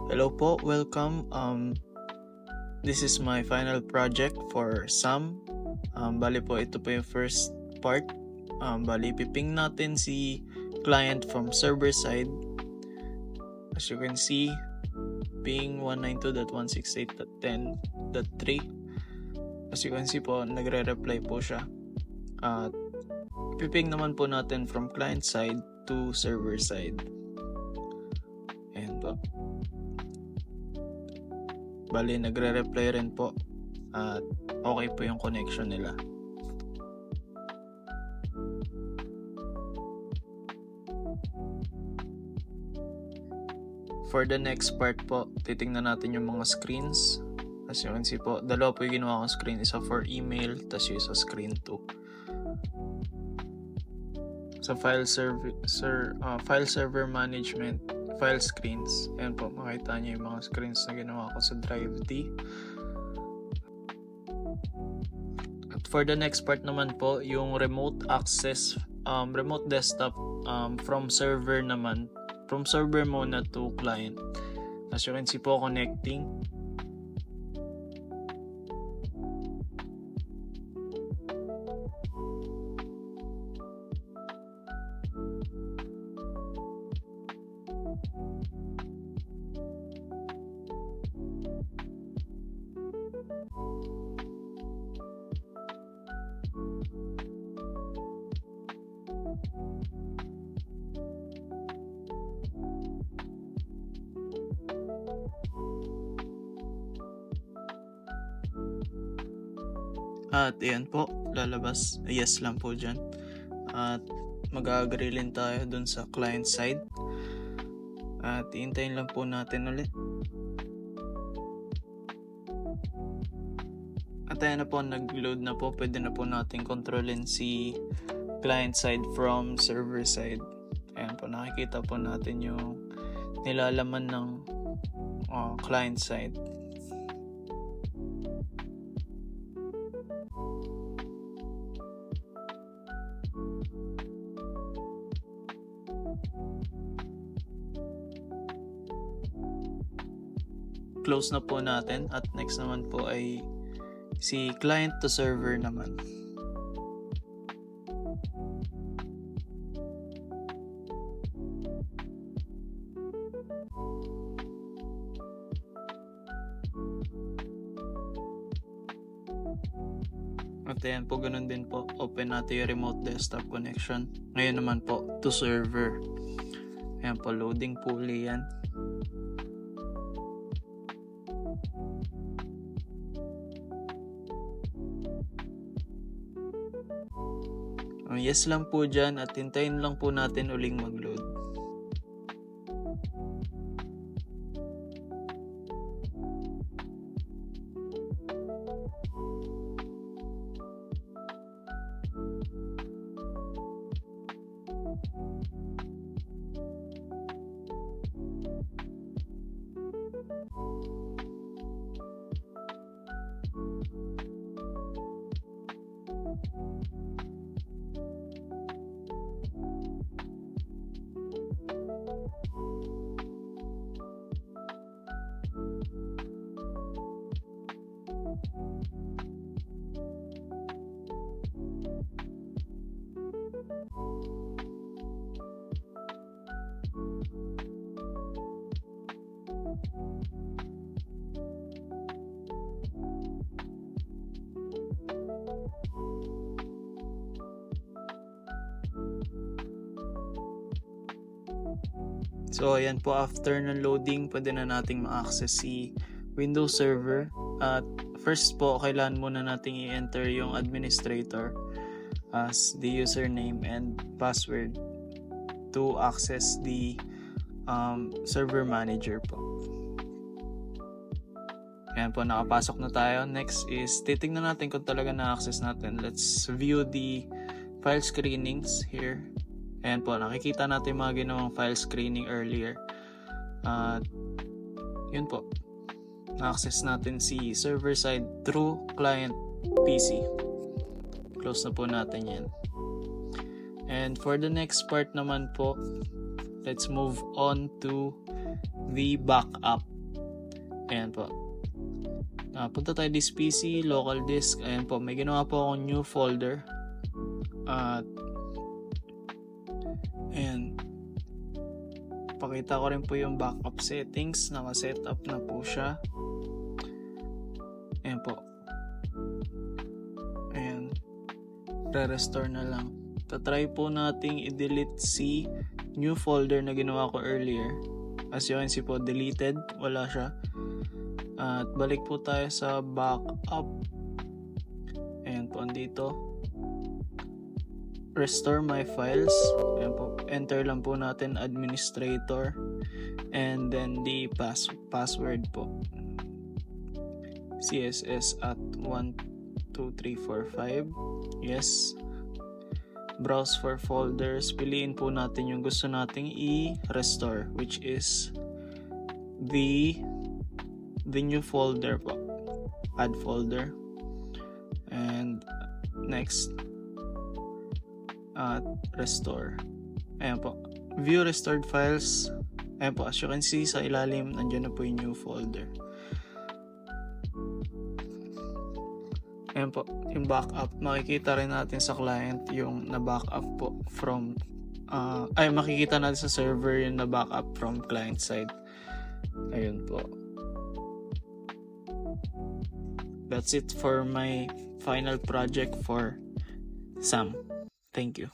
Hello po, welcome. This is my final project for SAM. Bali po, ito po yung first part. Bali, piping natin si client from server side. As you can see, ping 192.168.10.3. As you can see po, nagre-reply po siya. At piping naman po natin from client side to server side. Ayan po. Bali, nagre-reply rin po at okay po yung connection nila. For the next part po, titingnan natin yung mga screens. As you can see po, dalawa po yung ginawa kong screen. Isa for email, tas yung isa screen 2. Sa file server management, file screens. Ayan po, makita nyo yung mga screens na ginawa ko sa Drive D. At for the next part naman po, yung remote access, remote desktop from server naman. From server muna to client. As you can see po, connecting. At ayan po, lalabas yes lang po dyan. At mag-agree rin tayo dun sa client side. At iintayin lang po natin ulit. At ayan na po, nag-load na po. Pwede na po natin kontrolin si client side from server side. Ayan po, nakikita po natin yung nilalaman ng client side. Close na po natin at next naman po ay si client to server naman. At ayan po, ganun din po. Open natin yung remote desktop connection. Ngayon naman po, to server. Ayan po, loading po yan. Yes lang po dyan at hintayin lang po natin uling mag-load. So ayan po, after ng loading, pwede na nating ma-access si Windows Server. At first po, kailangan muna nating i-enter yung administrator as the username and password to access the server manager po. Ayan po, nakapasok na tayo. Next is, titignan natin kung talaga na-access natin. Let's view the file screenings here. Ayan po, nakikita natin mga ginawang file screening earlier. At yun po, na-access natin si server side through client PC. Close na po natin yan. And for the next part naman po, let's move on to the backup. Ayan po. Punta tayo this PC, local disk. Ayan po, may ginawa po akong new folder. At ayan. Pakita ko rin po yung backup settings. Naka-setup na po siya. Ayan po. Ayan. Re-restore na lang. Tatry po nating i-delete si new folder na ginawa ko earlier. As you can see po, deleted. Wala siya. At balik po tayo sa backup. Ayan po, andito. Restore my files. Ayan po. Enter lang po natin administrator. And then the password po. CSS at 12345. Yes. Browse for folders. Piliin po natin yung gusto nating i-restore, which is the new folder po. Add folder. And next, restore. Ayan po. View restored files. Ayan po. As you can see sa ilalim, nandiyan na po yung new folder. Ayan po. Yung backup. Makikita rin natin sa client yung na-backup po from makikita natin sa server yung na-backup from client side. Ayun po. That's it for my final project for SAM. Thank you.